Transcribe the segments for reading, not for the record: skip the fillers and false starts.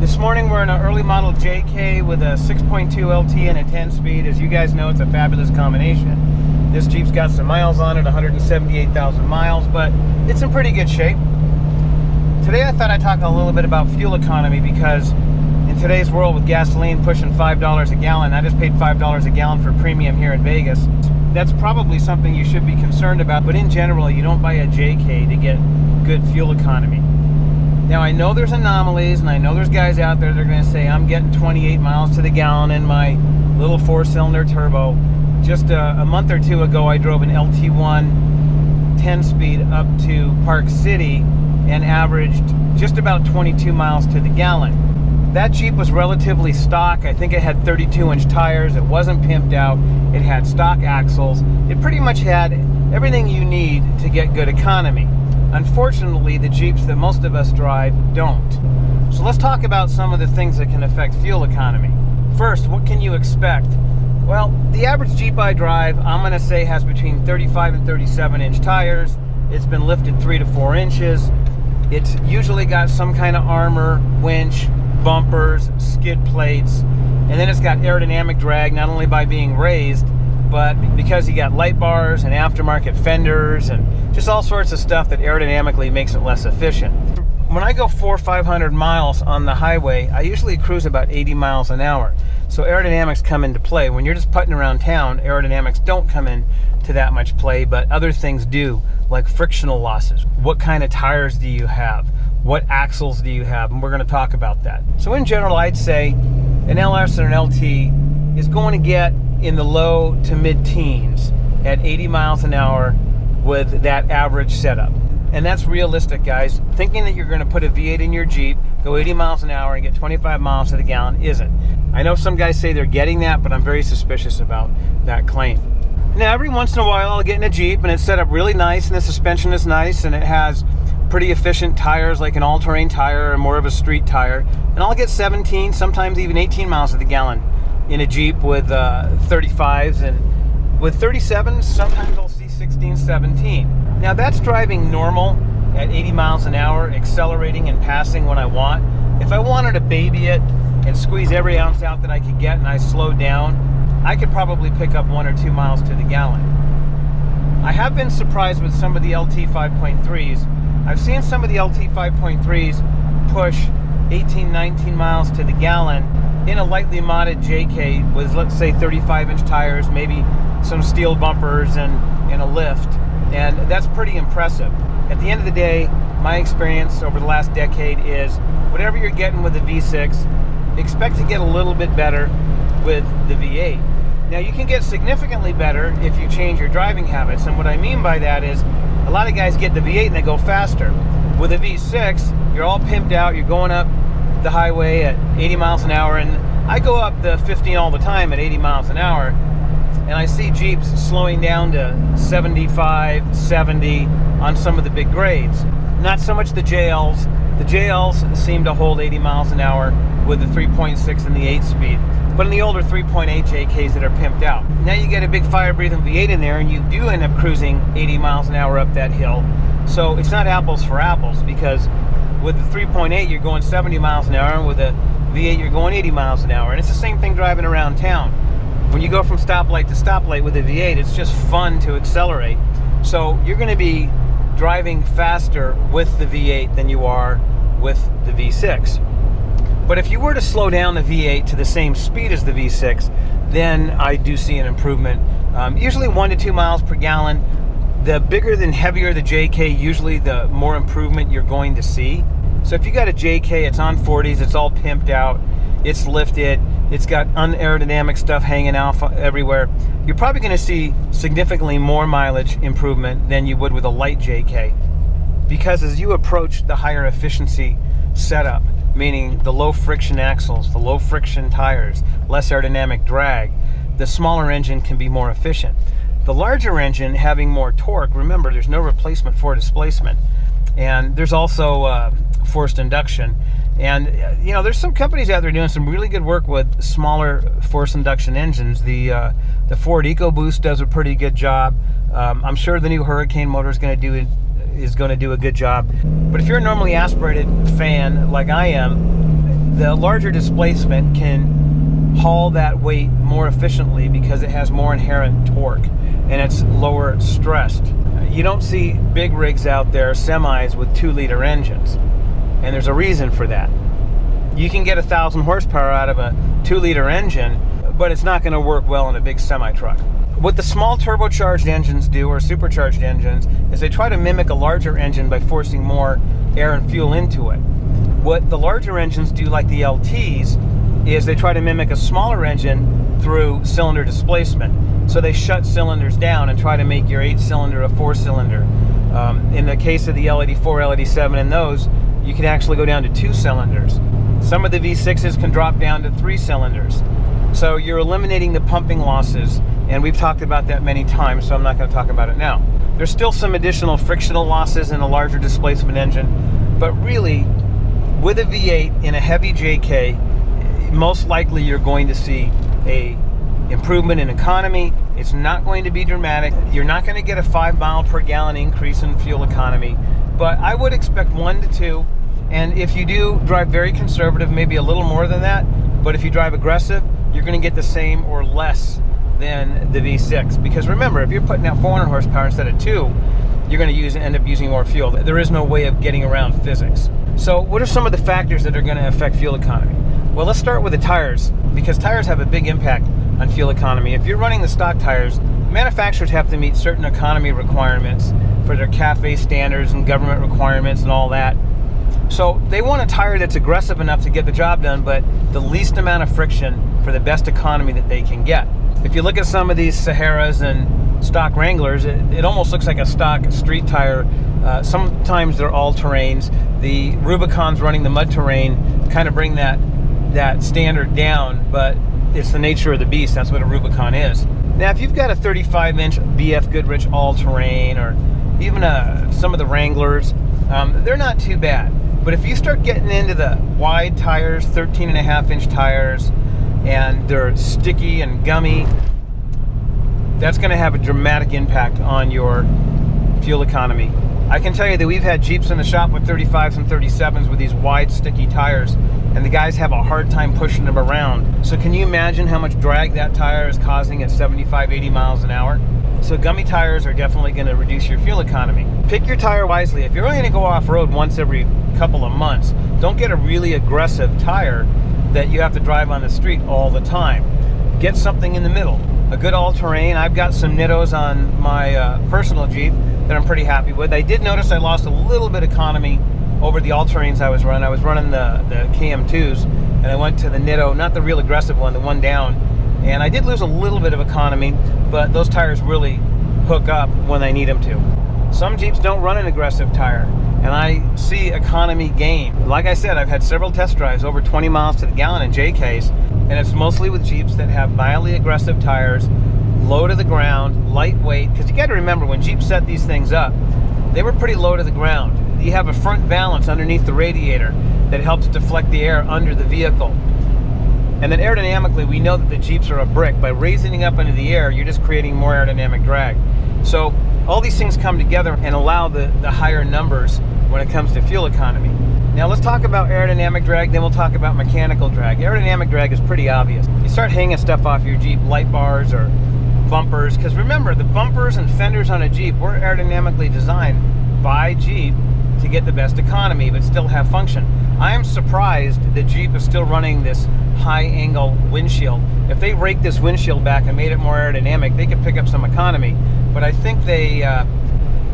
This morning we're in an early model JK with a 6.2 LT and a 10-speed. As you guys know, it's a fabulous combination. This Jeep's got some miles on it, 178,000 miles, but it's in pretty good shape. Today I thought I'd talk a little bit about fuel economy because in today's world with gasoline pushing $5 a gallon, I just paid $5 a gallon for premium here in Vegas. That's probably something you should be concerned about, but in general, you don't buy a JK to get good fuel economy. Now, I know there's anomalies, and I know there's guys out there that are going to say, I'm getting 28 miles to the gallon in my little 4-cylinder turbo. Just a month or two ago, I drove an LT1 10-speed up to Park City and averaged just about 22 miles to the gallon. That Jeep was relatively stock. I think it had 32-inch tires. It wasn't pimped out. It had stock axles. It pretty much had everything you need to get good economy. Unfortunately, the Jeeps that most of us drive don't. So let's talk about some of the things that can affect fuel economy. First, what can you expect? Well, the average Jeep I drive, I'm going to say, has between 35 and 37-inch tires. It's been lifted 3 to 4 inches. It's usually got some kind of armor, winch, bumpers, skid plates, and then it's got aerodynamic drag, not only by being raised, but because you got light bars and aftermarket fenders and just all sorts of stuff that aerodynamically makes it less efficient. When I go 400 or 500 miles on the highway, I usually cruise about 80 miles an hour. So aerodynamics come into play. When you're just putting around town, aerodynamics don't come in to that much play, but other things do, like frictional losses. What kind of tires do you have? What axles do you have? And we're going to talk about that. So in general, I'd say an LS or an LT is going to get in the low to mid-teens at 80 miles an hour with that average setup. And that's realistic, guys. Thinking that you're going to put a V8 in your Jeep, go 80 miles an hour and get 25 miles to the gallon isn't. I know some guys say they're getting that, but I'm very suspicious about that claim. Now, every once in a while I'll get in a Jeep and it's set up really nice and the suspension is nice and it has pretty efficient tires like an all-terrain tire or more of a street tire, and I'll get 17, sometimes even 18 miles to the gallon in a Jeep with 35s, and with 37s, sometimes I'll see 16, 17. Now that's driving normal at 80 miles an hour, accelerating and passing when I want. If I wanted to baby it and squeeze every ounce out that I could get and I slowed down, I could probably pick up 1 or 2 miles to the gallon. I have been surprised with some of the LT 5.3s. I've seen some of the LT 5.3s push 18, 19 miles to the gallon in a lightly modded JK with, let's say, 35-inch tires, maybe some steel bumpers and a lift, and that's pretty impressive. At the end of the day, my experience over the last decade is whatever you're getting with the V6, expect to get a little bit better with the V8. Now, you can get significantly better if you change your driving habits, and what I mean by that is a lot of guys get the V8 and they go faster. With a V6, you're all pimped out, you're going up the highway at 80 miles an hour, and I go up the 15 all the time at 80 miles an hour, and I see Jeeps slowing down to 75, 70 on some of the big grades. Not so much the JLs. The JLs seem to hold 80 miles an hour with the 3.6 and the 8-speed, but in the older 3.8 JKs that are pimped out. Now you get a big fire-breathing V8 in there, and you do end up cruising 80 miles an hour up that hill. So it's not apples for apples, because with the 3.8 you're going 70 miles an hour, and with a V8 you're going 80 miles an hour. And it's the same thing driving around town. When you go from stoplight to stoplight with a V8, it's just fun to accelerate. So you're going to be driving faster with the V8 than you are with the V6. But if you were to slow down the V8 to the same speed as the V6, then I do see an improvement. Usually 1 to 2 miles per gallon. The bigger and heavier the JK, usually the more improvement you're going to see. So if you got a JK, it's on 40s, it's all pimped out, it's lifted, it's got unaerodynamic stuff hanging out everywhere, you're probably going to see significantly more mileage improvement than you would with a light JK. Because as you approach the higher efficiency setup, meaning the low friction axles, the low friction tires, less aerodynamic drag, the smaller engine can be more efficient. The larger engine having more torque, remember there's no replacement for displacement, and there's also forced induction. And you know, there's some companies out there doing some really good work with smaller forced induction engines. The Ford EcoBoost does a pretty good job. I'm sure the new Hurricane motor is going to do a good job. But if you're a normally aspirated fan like I am, the larger displacement can haul that weight more efficiently because it has more inherent torque and it's lower stressed. You don't see big rigs out there, semis with 2-liter engines, and there's a reason for that. You can get 1,000 horsepower out of a 2-liter engine, but it's not going to work well in a big semi-truck. What the small turbocharged engines do, or supercharged engines, is they try to mimic a larger engine by forcing more air and fuel into it. What the larger engines do, like the LTs, is they try to mimic a smaller engine through cylinder displacement. So they shut cylinders down and try to make your 8-cylinder a 4-cylinder. In the case of the L84, L87 and those, you can actually go down to 2 cylinders. Some of the V6s can drop down to 3 cylinders. So you're eliminating the pumping losses, and we've talked about that many times, so I'm not going to talk about it now. There's still some additional frictional losses in a larger displacement engine, but really, with a V8 in a heavy JK, most likely you're going to see a improvement in economy. It's not going to be dramatic. You're not going to get a 5 mile per gallon increase in fuel economy, but I would expect 1 to 2. And if you do drive very conservative, maybe a little more than that, but if you drive aggressive, you're going to get the same or less than the V6. Because remember, if you're putting out 400 horsepower instead of 2, you're going to end up using more fuel. There is no way of getting around physics. So what are some of the factors that are going to affect fuel economy? Well, let's start with the tires, because tires have a big impact on fuel economy. If you're running the stock tires, manufacturers have to meet certain economy requirements for their CAFE standards and government requirements and all that. So they want a tire that's aggressive enough to get the job done, but the least amount of friction for the best economy that they can get. If you look at some of these Saharas and stock Wranglers, it almost looks like a stock street tire. Sometimes they're all-terrains. The Rubicons running the mud terrain kind of bring that standard down, but it's the nature of the beast. That's what a Rubicon is. Now, if you've got a 35-inch BF Goodrich all-terrain, or even some of the Wranglers, they're not too bad. But if you start getting into the wide tires, 13.5-inch tires, and they're sticky and gummy, that's going to have a dramatic impact on your fuel economy. I can tell you that we've had Jeeps in the shop with 35s and 37s with these wide, sticky tires, and the guys have a hard time pushing them around. So can you imagine how much drag that tire is causing at 75, 80 miles an hour? So gummy tires are definitely going to reduce your fuel economy. Pick your tire wisely. If you're only going to go off-road once every couple of months, don't get a really aggressive tire that you have to drive on the street all the time. Get something in the middle. A good all-terrain. I've got some Nittos on my personal Jeep that I'm pretty happy with. I did notice I lost a little bit of economy over the all-terrains I was running. I was running the KM2s, and I went to the Nitto, not the real aggressive one, the one down, and I did lose a little bit of economy, but those tires really hook up when I need them to. Some Jeeps don't run an aggressive tire, and I see economy gain. Like I said, I've had several test drives over 20 miles to the gallon in JKs, and it's mostly with Jeeps that have mildly aggressive tires, low to the ground, lightweight, because you got to remember, when Jeeps set these things up, they were pretty low to the ground. You have a front balance underneath the radiator that helps deflect the air under the vehicle. And then aerodynamically, we know that the Jeeps are a brick. By raising it up into the air, you're just creating more aerodynamic drag. So all these things come together and allow the higher numbers when it comes to fuel economy. Now let's talk about aerodynamic drag, then we'll talk about mechanical drag. Aerodynamic drag is pretty obvious. You start hanging stuff off your Jeep, light bars or bumpers, because remember, the bumpers and fenders on a Jeep were aerodynamically designed by Jeep to get the best economy but still have function. I am surprised that Jeep is still running this high angle windshield. If they raked this windshield back and made it more aerodynamic, they could pick up some economy, but I think they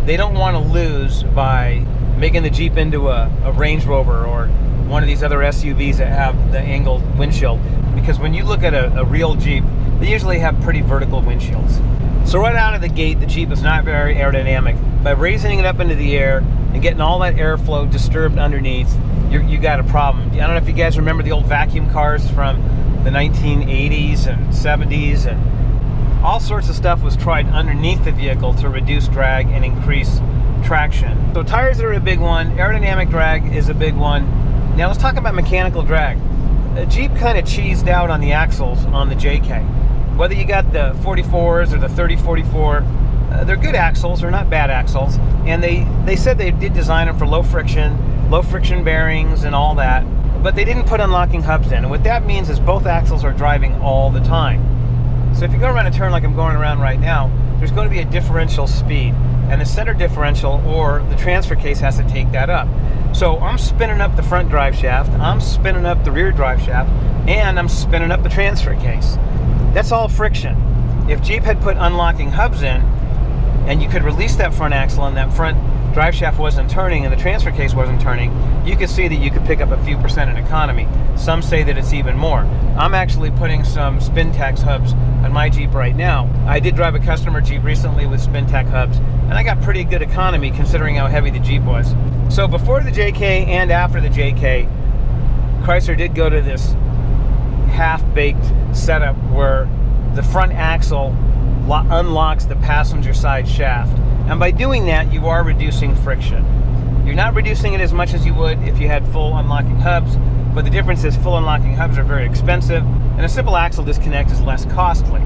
don't want to lose by making the Jeep into a Range Rover or one of these other SUVs that have the angled windshield, because when you look at a real Jeep, they usually have pretty vertical windshields. So right out of the gate, the Jeep is not very aerodynamic. By raising it up into the air and getting all that airflow disturbed underneath, you got a problem. I don't know if you guys remember the old vacuum cars from the 1980s and 70s, and all sorts of stuff was tried underneath the vehicle to reduce drag and increase traction. So tires are a big one, aerodynamic drag is a big one. Now let's talk about mechanical drag. Jeep kind of cheesed out on the axles on the JK. Whether you got the 44s or the 3044, they're good axles, they're not bad axles. And they said they did design them for low friction bearings and all that. but they didn't put unlocking hubs in. And what that means is both axles are driving all the time. So if you go around a turn like I'm going around right now, there's going to be a differential speed, and the center differential or the transfer case has to take that up. So I'm spinning up the front drive shaft, I'm spinning up the rear drive shaft, and I'm spinning up the transfer case. That's all friction. If Jeep had put unlocking hubs in, and you could release that front axle and that front drive shaft wasn't turning and the transfer case wasn't turning, you could see that you could pick up a few percent in economy. Some say that it's even more. I'm actually putting some Spintax hubs on my Jeep right now. I did drive a customer Jeep recently with Spintax hubs, and I got pretty good economy considering how heavy the Jeep was. So before the JK and after the JK, Chrysler did go to this half-baked setup where the front axle unlocks the passenger side shaft. And by doing that, you are reducing friction. You're not reducing it as much as you would if you had full unlocking hubs, but the difference is full unlocking hubs are very expensive, and a simple axle disconnect is less costly.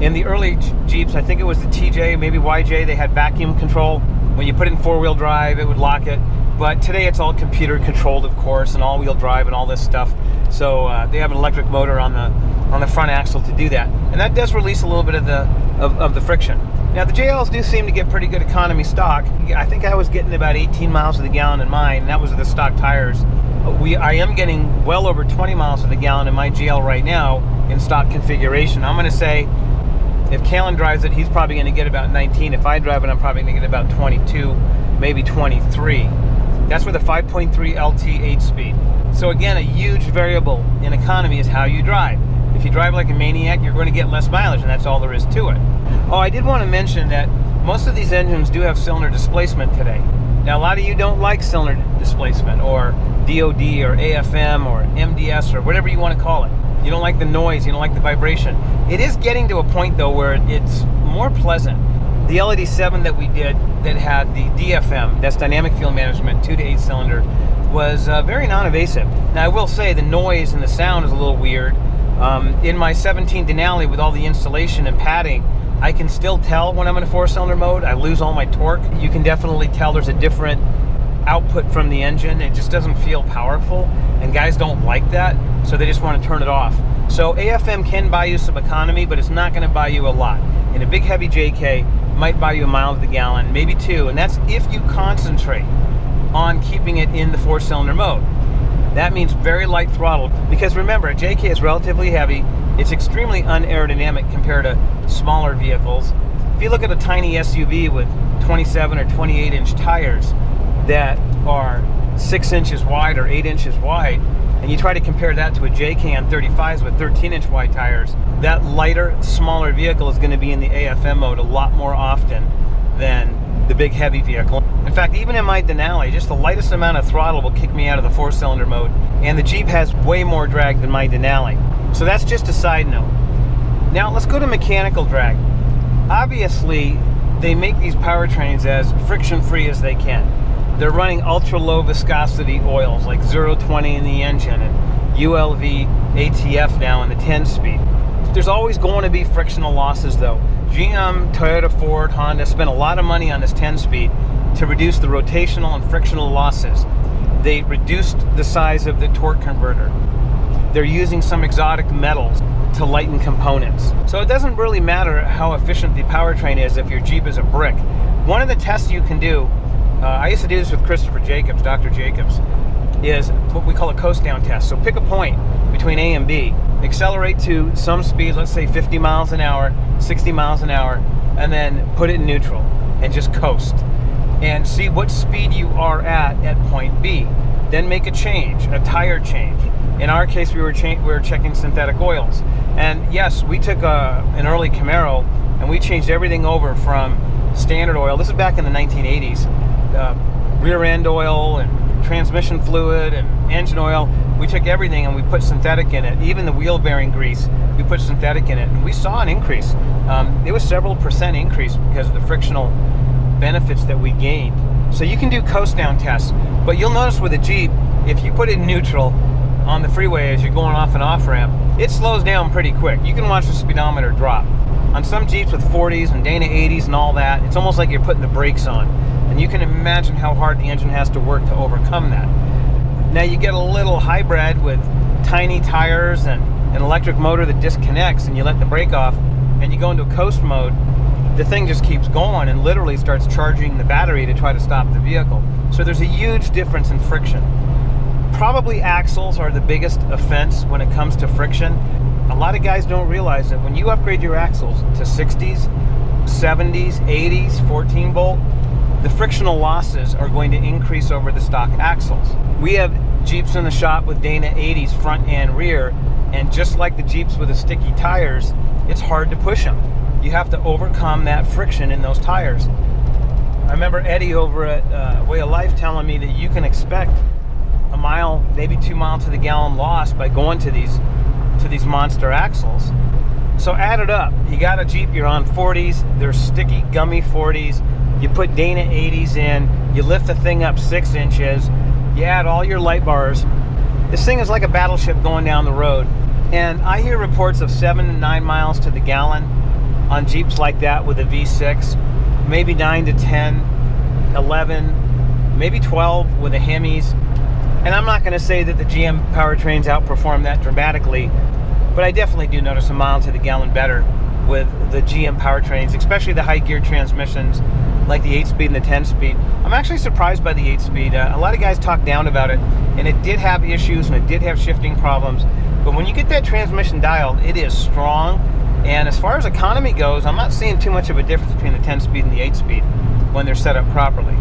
In the early Jeeps, I think it was the TJ, maybe YJ, they had vacuum control. When you put it in four-wheel drive, it would lock it. But today it's all computer controlled, of course, and all-wheel drive and all this stuff. So they have an electric motor on the front axle to do that, and that does release a little bit of the friction. Now the JLs do seem to get pretty good economy stock. I think I was getting about 18 miles to the gallon in mine, and that was with the stock tires. I am getting well over 20 miles to the gallon in my GL right now in stock configuration. I'm going to say if Callan drives it, he's probably going to get about 19. If I drive it, I'm probably going to get about 22, maybe 23. That's with a 5.3 LT 8-speed. So again, a huge variable in economy is how you drive. If you drive like a maniac, you're going to get less mileage, and that's all there is to it. Oh, I did want to mention that most of these engines do have cylinder displacement today. Now, a lot of you don't like cylinder displacement, or DOD, or AFM, or MDS, or whatever you want to call it. You don't like the noise, you don't like the vibration. It is getting to a point, though, where it's more pleasant. The LED7 that we did that had the DFM, that's dynamic fuel management, 2 to 8 cylinder, was very non-invasive. Now, I will say the noise and the sound is a little weird. In my 17 Denali with all the installation and padding, I can still tell when I'm in a 4-cylinder mode. I lose all my torque. You can definitely tell there's a different output from the engine. It just doesn't feel powerful, and guys don't like that, so they just want to turn it off. So AFM can buy you some economy, but it's not going to buy you a lot. In a big heavy JK, it might buy you a mile to the gallon, maybe 2, and that's if you concentrate on keeping it in the 4-cylinder mode. That means very light throttle, because remember, a JK is relatively heavy. It's extremely unaerodynamic compared to smaller vehicles. If you look at a tiny SUV with 27 or 28 inch tires that are 6 inches wide or 8 inches wide, and you try to compare that to a JK on 35s with 13 inch wide tires, that lighter, smaller vehicle is going to be in the AFM mode a lot more often than the big heavy vehicle. In fact, even in my Denali, just the lightest amount of throttle will kick me out of the 4-cylinder mode, and the Jeep has way more drag than my Denali. So that's just a side note. Now let's go to mechanical drag. Obviously, they make these powertrains as friction-free as they can. They're running ultra-low viscosity oils like 020 in the engine and ULV ATF now in the 10-speed. There's always going to be frictional losses though. GM, Toyota, Ford, Honda spent a lot of money on this 10-speed to reduce the rotational and frictional losses. They reduced the size of the torque converter. They're using some exotic metals to lighten components. So it doesn't really matter how efficient the powertrain is if your Jeep is a brick. One of the tests you can do, I used to do this with Christopher Jacobs, Dr. Jacobs, is what we call a coast down test. So pick a point between A and B, accelerate to some speed, let's say 50 miles an hour, 60 miles an hour, and then put it in neutral and just coast. And see what speed you are at point B. Then make a change, a tire change. In our case, we were checking synthetic oils. And yes, we took an early Camaro and we changed everything over from standard oil. This is back in the 1980s. Rear end oil and transmission fluid and engine oil. We took everything and we put synthetic in it. Even the wheel bearing grease, we put synthetic in it. And we saw an increase. It was several percent increase because of the frictional benefits that we gained. So you can do coast down tests, but you'll notice with a Jeep, if you put it in neutral on the freeway as you're going off an off-ramp, it slows down pretty quick. You can watch the speedometer drop. On some Jeeps with 40s and Dana 80s and all that, it's almost like you're putting the brakes on. And you can imagine how hard the engine has to work to overcome that. Now you get a little hybrid with tiny tires and an electric motor that disconnects, and you let the brake off and you go into a coast mode, the thing just keeps going and literally starts charging the battery to try to stop the vehicle. So there's a huge difference in friction. Probably axles are the biggest offense when it comes to friction. A lot of guys don't realize that when you upgrade your axles to 60s, 70s, 80s, 14 bolt, the frictional losses are going to increase over the stock axles. We have Jeeps in the shop with Dana 80s front and rear, and just like the Jeeps with the sticky tires, it's hard to push them. You have to overcome that friction in those tires. I remember Eddie over at Way of Life telling me that you can expect a mile, maybe 2 miles to the gallon loss by going to these monster axles. So add it up. You got a Jeep, you're on 40s, they're sticky, gummy 40s. You put Dana 80s in, you lift the thing up 6 inches, you add all your light bars. This thing is like a battleship going down the road. And I hear reports of 7 to 9 miles to the gallon on Jeeps like that with a V6, maybe 9 to 10, 11, maybe 12 with the Hemis. And I'm not going to say that the GM powertrains outperform that dramatically, but I definitely do notice a mile to the gallon better with the GM powertrains, especially the high gear transmissions like the 8-speed and the 10-speed. I'm actually surprised by the 8-speed. A lot of guys talk down about it, and it did have issues and it did have shifting problems. But when you get that transmission dialed, it is strong. And as far as economy goes, I'm not seeing too much of a difference between the 10-speed and the 8-speed when they're set up properly.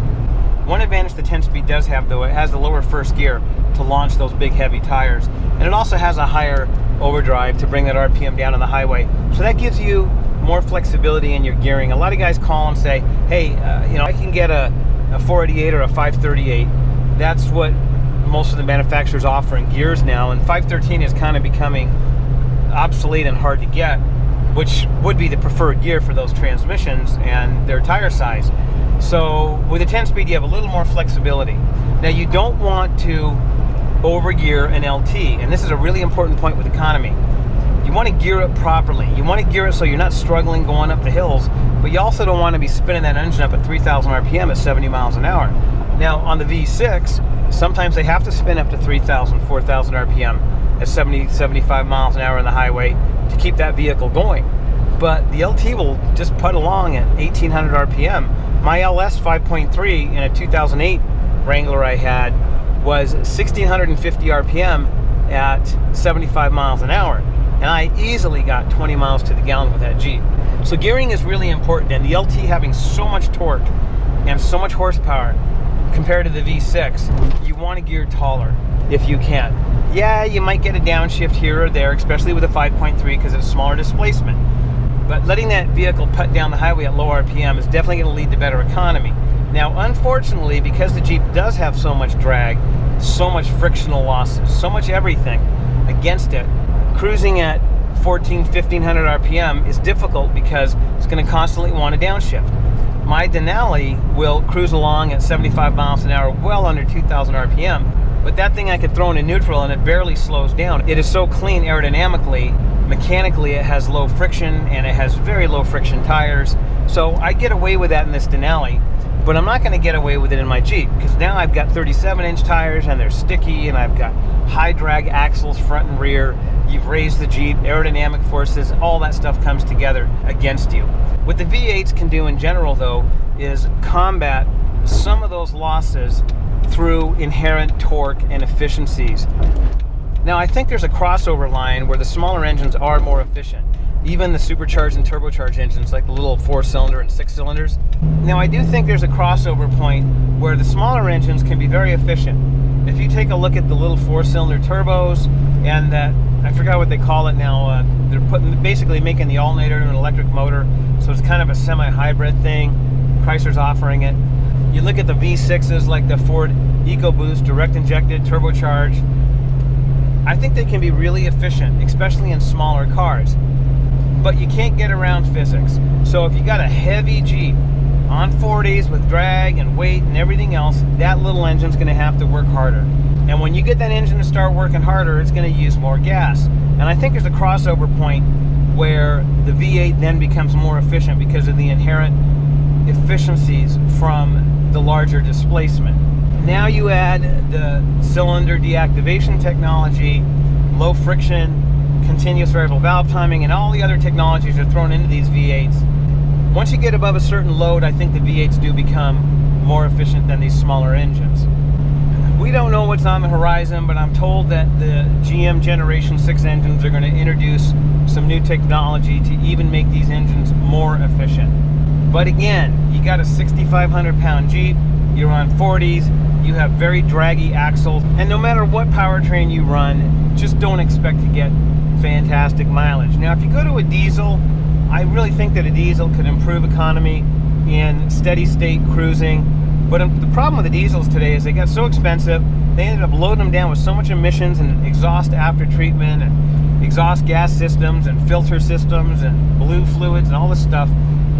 One advantage the 10-speed does have, though, it has the lower first gear to launch those big heavy tires. And it also has a higher overdrive to bring that RPM down on the highway. So that gives you more flexibility in your gearing. A lot of guys call and say, hey, I can get a 488 or a 538. That's what most of the manufacturers offer in gears now. And 513 is kind of becoming obsolete and hard to get, which would be the preferred gear for those transmissions and their tire size. So with a 10-speed, you have a little more flexibility. Now, you don't want to overgear an LT, and this is a really important point with economy. You want to gear it properly. You want to gear it so you're not struggling going up the hills, but you also don't want to be spinning that engine up at 3,000 RPM at 70 miles an hour. Now, on the V6, sometimes they have to spin up to 3,000, 4,000 RPM at 70, 75 miles an hour on the highway to keep that vehicle going. But the LT will just put along at 1,800 RPM. My LS 5.3 in a 2008 Wrangler I had was 1,650 RPM at 75 miles an hour. And I easily got 20 miles to the gallon with that Jeep. So gearing is really important, and the LT having so much torque and so much horsepower compared to the V6, you want to gear taller if you can. Yeah, you might get a downshift here or there, especially with a 5.3 because it's smaller displacement. But letting that vehicle putt down the highway at low RPM is definitely going to lead to better economy. Now, unfortunately, because the Jeep does have so much drag, so much frictional losses, so much everything against it, cruising at 1,500 RPM is difficult because it's going to constantly want to downshift. My Denali will cruise along at 75 miles an hour, well under 2,000 RPM, but that thing I could throw into neutral and it barely slows down. It is so clean aerodynamically. Mechanically, it has low friction and it has very low friction tires. So I get away with that in this Denali, but I'm not going to get away with it in my Jeep because now I've got 37-inch tires and they're sticky, and I've got high drag axles front and rear. You've raised the Jeep, aerodynamic forces, all that stuff comes together against you. What the V8s can do in general, though, is combat some of those losses through inherent torque and efficiencies. Now, I think there's a crossover line where the smaller engines are more efficient. Even the supercharged and turbocharged engines, like the little 4-cylinder and 6-cylinders. Now, I do think there's a crossover point where the smaller engines can be very efficient. If you take a look at the little 4-cylinder turbos and that, I forgot what they call it now, they're basically making the alternator an electric motor, so it's kind of a semi-hybrid thing. Chrysler's offering it. You look at the V6s like the Ford EcoBoost, direct injected, turbocharged. I think they can be really efficient, especially in smaller cars. But you can't get around physics. So if you got a heavy Jeep on 40s with drag and weight and everything else, that little engine's going to have to work harder. And when you get that engine to start working harder, it's going to use more gas. And I think there's a crossover point where the V8 then becomes more efficient because of the inherent efficiencies from the larger displacement. Now you add the cylinder deactivation technology, low friction, continuous variable valve timing, and all the other technologies are thrown into these V8s. Once you get above a certain load, I think the V8s do become more efficient than these smaller engines. We don't know what's on the horizon, but I'm told that the GM Generation 6 engines are going to introduce some new technology to even make these engines more efficient. But again, you got a 6,500 pound Jeep, you're on 40s, you have very draggy axles, and no matter what powertrain you run, just don't expect to get fantastic mileage. Now, if you go to a diesel, I really think that a diesel could improve economy in steady state cruising. But the problem with the diesels today is they got so expensive, they ended up loading them down with so much emissions and exhaust after treatment and exhaust gas systems and filter systems and balloon fluids and all this stuff,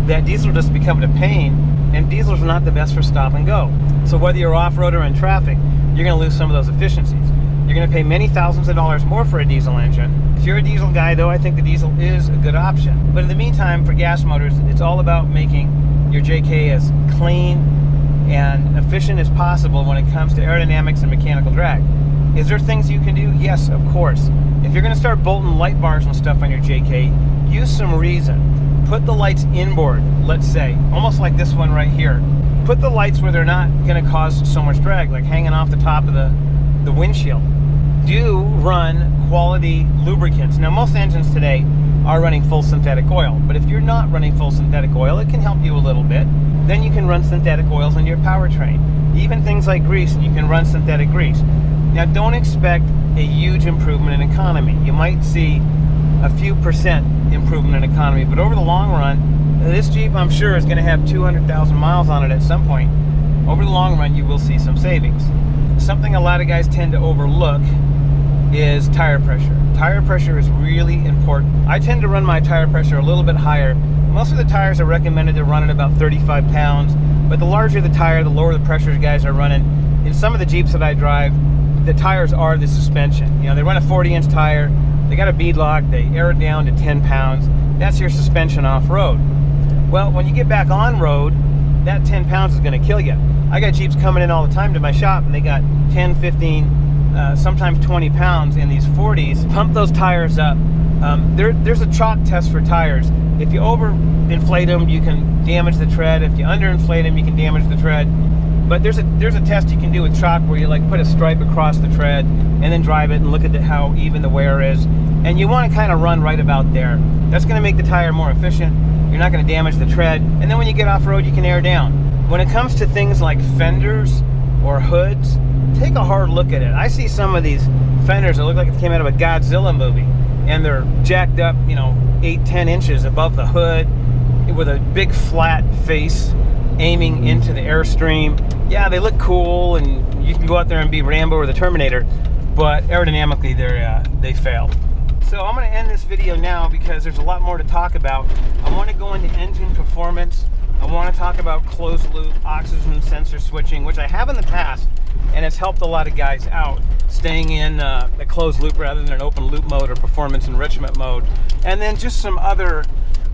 that diesel just becoming a pain, and diesels are not the best for stop and go. So whether you're off-road or in traffic, you're going to lose some of those efficiencies. You're going to pay many thousands of dollars more for a diesel engine. If you're a diesel guy, though, I think the diesel is a good option. But in the meantime, for gas motors, it's all about making your JK as clean and efficient as possible when it comes to aerodynamics and mechanical drag. Is there things you can do? Yes, of course. If you're going to start bolting light bars and stuff on your JK, use some reason. Put the lights inboard, let's say, almost like this one right here. Put the lights where they're not going to cause so much drag, like hanging off the top of the windshield. Do run quality lubricants. Now, most engines today are running full synthetic oil, but if you're not running full synthetic oil, it can help you a little bit. Then you can run synthetic oils in your powertrain. Even things like grease, you can run synthetic grease. Now, don't expect a huge improvement in economy. You might see a few percent improvement in economy, but over the long run, this Jeep, I'm sure, is going to have 200,000 miles on it at some point. Over the long run, you will see some savings. Something a lot of guys tend to overlook is tire pressure. Tire pressure is really important. I tend to run my tire pressure a little bit higher. Most of the tires are recommended to run at about 35 pounds, but the larger the tire, the lower the pressure guys are running. In some of the Jeeps that I drive, the tires are the suspension. You know, they run a 40-inch tire, they got a beadlock, they air it down to 10 pounds. That's your suspension off-road. Well, when you get back on road, that 10 pounds is going to kill you. I got Jeeps coming in all the time to my shop, and they got 10, 15, sometimes 20 pounds in these 40s. Pump those tires up. There's a chalk test for tires. If you overinflate them, you can damage the tread. If you underinflate them, you can damage the tread. But there's a test you can do with chalk where you like put a stripe across the tread and then drive it and look at how even the wear is. And you want to kind of run right about there. That's going to make the tire more efficient. You're not going to damage the tread. And then when you get off-road, you can air down. When it comes to things like fenders or hoods, take a hard look at it. I see some of these fenders that look like it came out of a Godzilla movie, and they're jacked up, you know, 8-10 inches above the hood with a big flat face aiming into the airstream. Yeah, they look cool, and you can go out there and be Rambo or the Terminator, but aerodynamically they fail. So I'm going to end this video now because there's a lot more to talk about. I want to go into engine performance. I want to talk about closed loop oxygen sensor switching, which I have in the past, and it's helped a lot of guys out, staying in a closed loop rather than an open loop mode or performance enrichment mode. And then just some other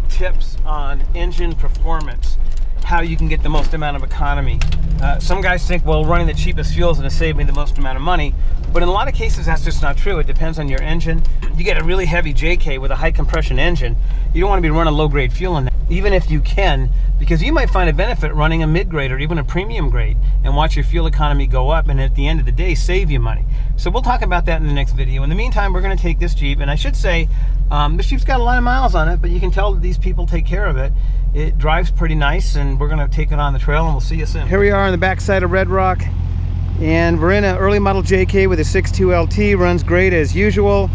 tips on engine performance, how you can get the most amount of economy. Some guys think, well, running the cheapest fuel is going to save me the most amount of money, but in a lot of cases that's just not true. It depends on your engine. You get a really heavy JK with a high compression engine, you don't want to be running low grade fuel in that, even if you can, because you might find a benefit running a mid grade or even a premium grade and watch your fuel economy go up, and at the end of the day save you money. So we'll talk about that in the next video. In the meantime, we're going to take this Jeep, and I should say this Jeep's got a lot of miles on it, but you can tell that these people take care of it. It drives pretty nice, and we're going to take it on the trail, and we'll see you soon. Here we are on the backside of Red Rock, and we're in an early model JK with a 6.2 LT. Runs great as usual.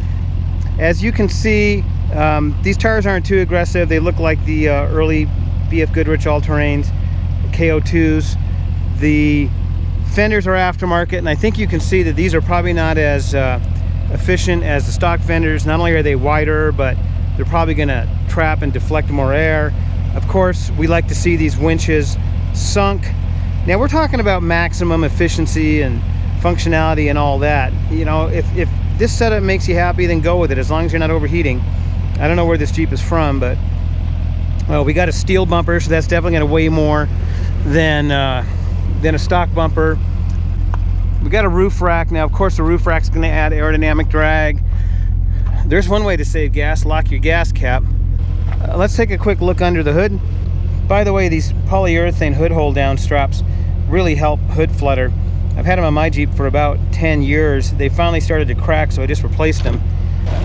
As you can see, these tires aren't too aggressive. They look like the early BF Goodrich all-terrains, KO2s. The fenders are aftermarket, and I think you can see that these are probably not as efficient as the stock fenders. Not only are they wider, but they're probably going to trap and deflect more air. Of course, we like to see these winches sunk. Now we're talking about maximum efficiency and functionality and all that. You know, if this setup makes you happy, then go with it, as long as you're not overheating. I don't know where this Jeep is from, but well, we got a steel bumper, so that's definitely going to weigh more than a stock bumper. We got a roof rack. Now, of course, the roof rack's going to add aerodynamic drag. There's one way to save gas: lock your gas cap. Let's take a quick look under the hood. By the way, these polyurethane hood hold down straps really help hood flutter. I've had them on my Jeep for about 10 years. They finally started to crack, so I just replaced them.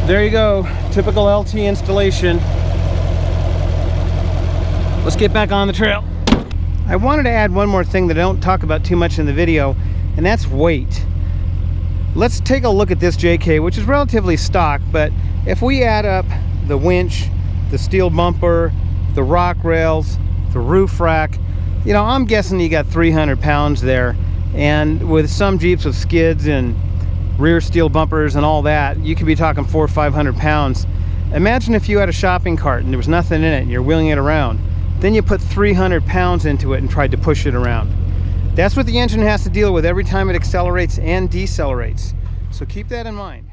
There you go, typical LT installation. Let's get back on the trail. I wanted to add one more thing that I don't talk about too much in the video, and that's weight. Let's take a look at this JK, which is relatively stock, but if we add up the winch, the steel bumper, the rock rails, the roof rack, you know, I'm guessing you got 300 pounds there. And with some Jeeps with skids and rear steel bumpers and all that, you could be talking 400 or 500 pounds. Imagine if you had a shopping cart and there was nothing in it and you're wheeling it around. Then you put 300 pounds into it and tried to push it around. That's what the engine has to deal with every time it accelerates and decelerates. So keep that in mind.